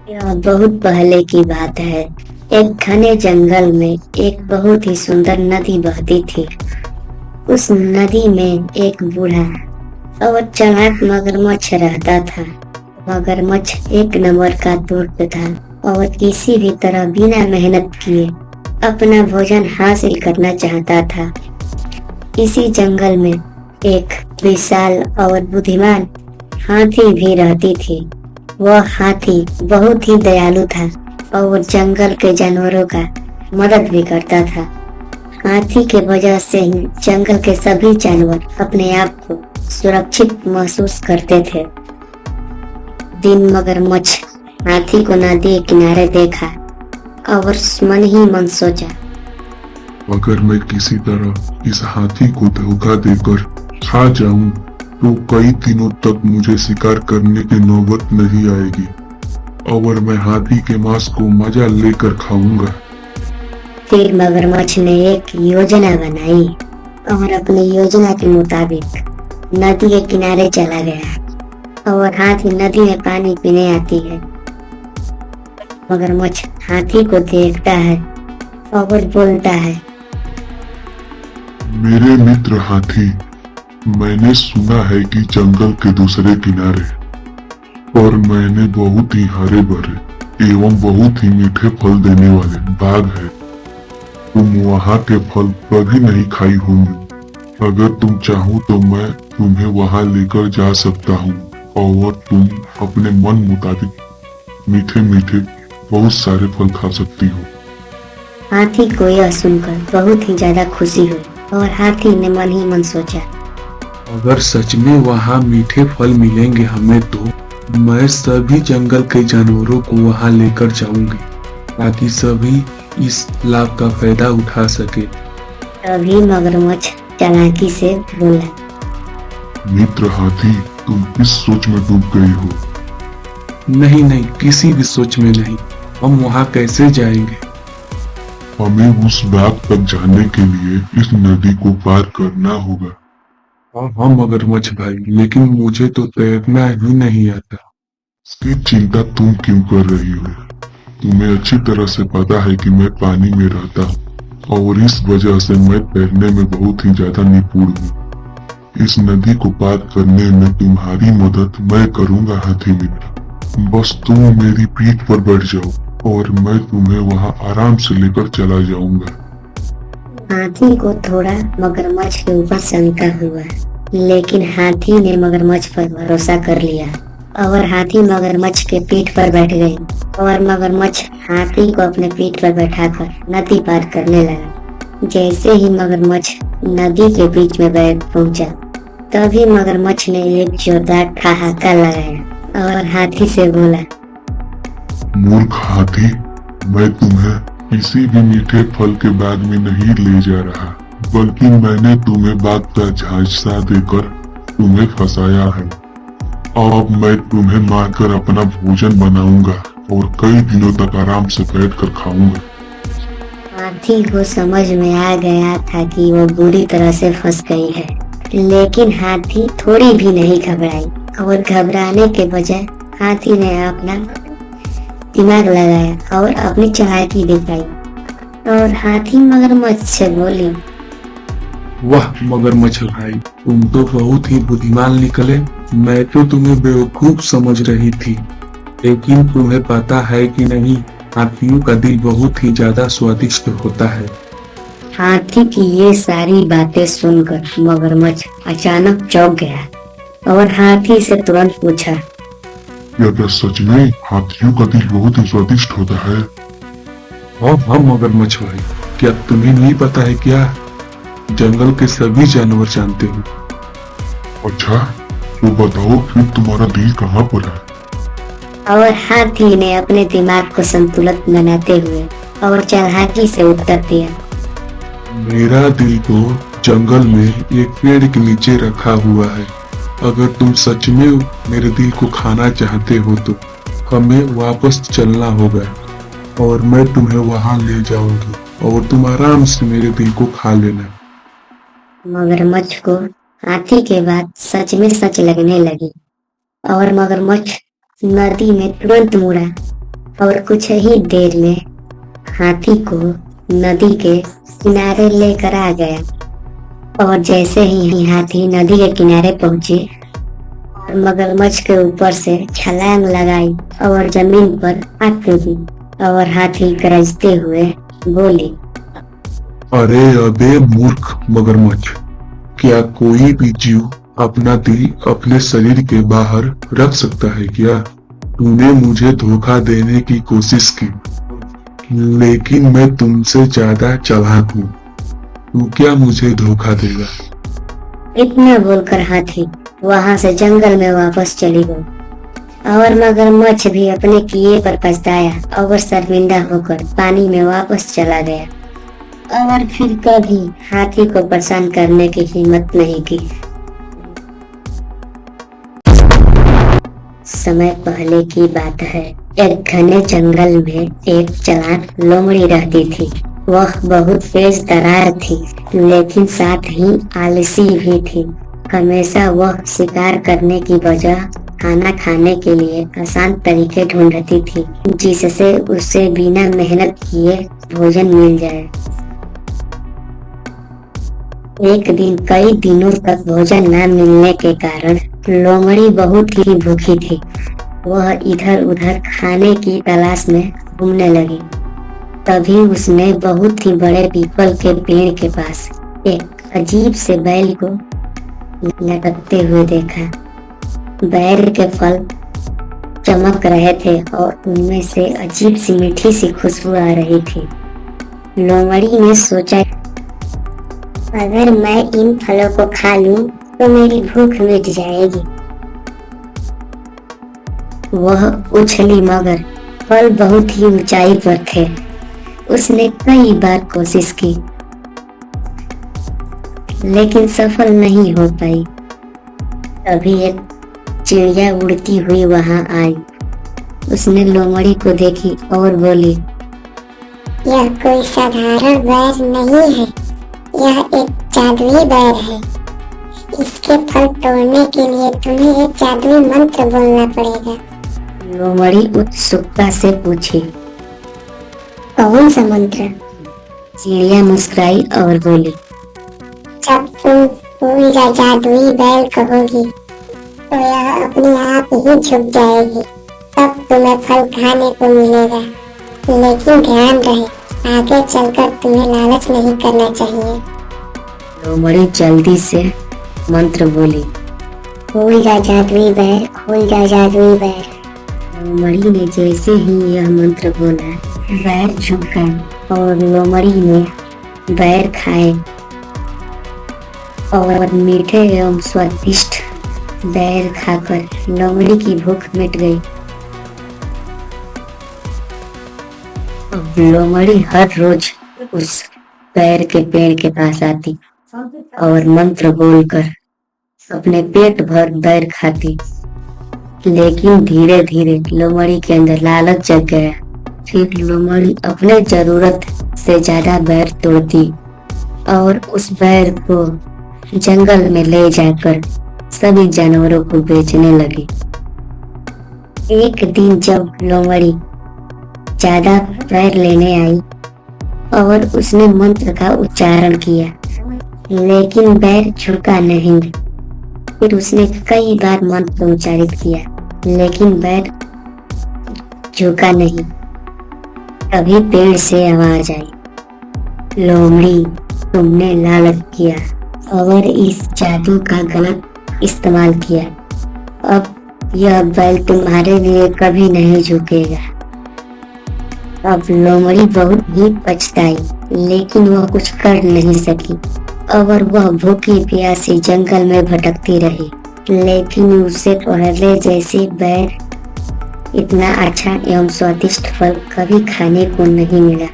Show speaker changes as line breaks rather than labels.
यह बहुत पहले की बात है। एक घने जंगल में एक बहुत ही सुंदर नदी बहती थी। उस नदी में एक बूढ़ा और चालाक मगरमच्छ रहता था। मगरमच्छ एक नंबर का धूर्त था और किसी भी तरह बिना मेहनत किए अपना भोजन हासिल करना चाहता था। इसी जंगल में एक विशाल और बुद्धिमान हाथी भी रहती थी। वह हाथी बहुत ही दयालु था और जंगल के जानवरों का मदद भी करता था। हाथी के वजह से ही जंगल के सभी जानवर अपने आप को सुरक्षित महसूस करते थे। दिन मगरमच्छ हाथी को नदी किनारे देखा और मन ही मन सोचा,
अगर मैं किसी तरह इस हाथी को धोखा देकर खा जाऊं तो कई दिनों तक मुझे शिकार करने की नौबत नहीं आएगी और मैं हाथी के मांस को मजा लेकर खाऊंगा।
फिर मगरमच्छ ने एक योजना बनाई और अपनी योजना के मुताबिक नदी के किनारे चला गया और हाथी नदी में पानी पीने आती है। मगरमच्छ हाथी को देखता है और बोलता है,
मेरे मित्र हाथी, मैंने सुना है कि जंगल के दूसरे किनारे और मैंने बहुत ही हरे भरे एवं बहुत ही मीठे फल देने वाले बाग है। तुम वहाँ के फल कभी नहीं खाई होंगी। अगर तुम चाहो तो मैं तुम्हें वहाँ लेकर जा सकता हूँ और तुम अपने मन मुताबिक मीठे मीठे बहुत सारे फल खा सकती हो।
हाथी को यह सुनकर बहुत ही ज्यादा खुशी हुई और हाथी ने मन ही मन सोचा,
अगर सच में वहाँ मीठे फल मिलेंगे हमें तो मैं सभी जंगल के जानवरों को वहाँ लेकर जाऊंगी ताकि सभी इस लाभ का फायदा उठा सके।
तभी मगरमच्छ चालाकी से बोला,
मित्र हाथी, तुम इस सोच में डूब गई हो।
नहीं नहीं, किसी भी सोच में नहीं। हम वहाँ कैसे जाएंगे?
हमें उस बाग तक जाने के लिए इस नदी को पार करना होगा।
हाँ मगरमच्छ भाई, लेकिन मुझे तो तैरना ही नहीं आता।
इसकी चिंता तुम क्यों कर रही हो? तुम्हें अच्छी तरह से पता है कि मैं पानी में रहता हूँ और इस वजह से मैं तैरने में बहुत ही ज्यादा निपुण हूँ। इस नदी को पार करने में तुम्हारी मदद मैं करूँगा हाथी मित्र। बस तुम मेरी पीठ पर बैठ जाओ और मैं तुम्हें वहाँ आराम से लेकर चला जाऊंगा।
हाथी को थोड़ा मगरमच्छ के ऊपर शंका हुआ, लेकिन हाथी ने मगरमच्छ पर भरोसा कर लिया और हाथी मगरमच्छ के पीठ पर बैठ गई और मगरमच्छ हाथी को अपने पीठ पर बैठाकर नदी पार करने लगा। जैसे ही मगरमच्छ नदी के बीच में पहुंचा, तभी मगरमच्छ ने एक जोरदार ठहाका लगाया और हाथी से बोला,
मूर्ख हाथी, मैं तुम्हें किसी भी मीठे फल के बाग में नहीं ले जा रहा, बल्कि मैंने तुम्हें बाग का झांसा देकर तुम्हें फंसाया है। अब मैं तुम्हें मारकर अपना भोजन बनाऊंगा और कई दिनों तक आराम से बैठकर खाऊंगा।
हाथी को समझ में आ गया था कि वो बुरी तरह से फंस गई है, लेकिन हाथी थोड़ी भी नहीं घबराई और घबराने के बजाय हाथी ने अपना दिमाग लगाया और अपनी चालाकी दिखाई और हाथी मगरमच्छ से बोली,
वाह मगरमच्छ भाई, तुम तो बहुत ही बुद्धिमान निकले। मैं तो तुम्हें बेवकूफ समझ रही थी, लेकिन तुम्हें पता है कि नहीं, हाथियों का दिल बहुत ही ज्यादा स्वादिष्ट होता है।
हाथी की ये सारी बातें सुनकर मगरमच्छ अचानक चौंक गया और हाथी से तुरंत पूछा,
क्या सच में हाथियों का दिल बहुत ही स्वादिष्ट होता है?
हाँ मगरमच्छ भाई, क्या तुम्हें नहीं पता है क्या? जंगल के सभी जानवर जानते हैं।
अच्छा, तो बताओ फिर तुम्हारा दिल कहाँ पर है?
और हाथी ने अपने दिमाग को संतुलित बनाते हुए और चालाकी से उत्तर दिया,
मेरा दिल तो जंगल में एक पेड़ के नीचे रखा हुआ है। अगर तुम सच में मेरे दिल को खाना चाहते हो तो हमें वापस चलना होगा और मैं तुम्हें वहां ले जाऊंगी और तुम आराम से मेरे दिल को खा लेना।
मगरमच्छ को हाथी के बात सच में सच लगने लगी और मगरमच्छ नदी में तुरंत मुड़ा और कुछ ही देर में हाथी को नदी के किनारे लेकर आ गया। और जैसे ही हाथी नदी के किनारे पहुंचे, मगरमच्छ के ऊपर से छलांग लगाई और जमीन पर आ कूदी और हाथी गरजते हुए बोली,
अरे अबे मूर्ख मगरमच्छ, क्या कोई भी जीव अपना दिल अपने शरीर के बाहर रख सकता है क्या? तूने मुझे धोखा देने की कोशिश की, लेकिन मैं तुमसे ज्यादा चालाक हूँ। तू क्या मुझे धोखा देगा?
इतना बोलकर हाथी वहां से जंगल में वापस चली गई और मगरमच्छ भी अपने किए पर पछताया और शर्मिंदा होकर पानी में वापस चला गया और फिर कभी हाथी को परेशान करने की हिम्मत नहीं की। समय पहले की बात है। एक घने जंगल में एक चालाक लोमड़ी रहती थी। वह बहुत तेज तर्रार थी, लेकिन साथ ही आलसी भी थी। हमेशा वह शिकार करने की बजाय खाना खाने के लिए आसान तरीके ढूंढती थी, जिससे उसे बिना मेहनत किए भोजन मिल जाए। एक दिन कई दिनों तक भोजन न मिलने के कारण लोमड़ी बहुत ही भूखी थी। वह इधर उधर खाने की तलाश में घूमने लगी। तभी उसने बहुत ही बड़े पीपल के पेड़ के पास एक अजीब से बैल को लटकते हुए देखा। बैल के फल चमक रहे थे और उनमें से अजीब सी मीठी सी खुशबू आ रही थी। लोमड़ी ने सोचा, अगर मैं इन फलों को खा लूं तो मेरी भूख मिट जाएगी। वह उछली, मगर फल बहुत ही ऊंचाई पर थे। उसने कई बार कोशिश की, लेकिन सफल नहीं हो पाई। तभी एक चिड़िया उड़ती हुई वहां आई। उसने लोमड़ी को देखी और बोली,
यह कोई साधारण बैर नहीं है, यह एक जादुई बैर है। इसके फल तोड़ने के लिए तुम्हें एक जादुई मंत्र बोलना पड़ेगा।
लोमड़ी उत्सुकता से पूछी,
कौन सा मंत्र?
चिड़िया मुस्कुराई और बोली,
जब तुम फूल या जादुई बैल कहोगी तो यह अपने आप ही झुक जाएगी, तब तुम्हें फल खाने को मिलेगा। लेकिन ध्यान रहे, आगे चलकर तुम्हें लालच नहीं करना चाहिए।
लोमड़ी जल्दी से मंत्र बोली,
फूल जा जादुई बैर, फूल जा जादुई बैर।
लोमड़ी ने जैसे ही यह मंत्र बोला, बैर झुक गए और लोमड़ी ने बैर खाए और मीठे एवं स्वादिष्ट बैर खाकर लोमड़ी की भूख मिट गई। अब लोमड़ी हर रोज उस बैर के पेड़ के पास आती और मंत्र बोलकर अपने पेट भर बैर खाती। लेकिन धीरे धीरे लोमड़ी के अंदर लालच जग गया। फिर लोमड़ी अपने जरूरत से ज्यादा बैर तोड़ती और उस बैर को जंगल में ले जाकर सभी जानवरों को बेचने लगी। एक दिन जब लोमड़ी ज्यादा बैर लेने आई और उसने मंत्र का उच्चारण किया, लेकिन बैर झुका नहीं। फिर उसने कई बार मंत्र उच्चारित किया, लेकिन बैर झुका नहीं। तभी पेड़ से आवाज आई, लोमड़ी, तुमने लालच किया और इस जादू का गलत इस्तेमाल किया। अब यह बैल तुम्हारे लिए कभी नहीं झुकेगा। अब लोमड़ी बहुत ही पछताई, लेकिन वह कुछ कर नहीं सकी और वह भूखी प्यासी जंगल में भटकती रही। लेकिन उसे पहले जैसी बैर इतना अच्छा एवं स्वादिष्ट फल कभी खाने को नहीं मिला।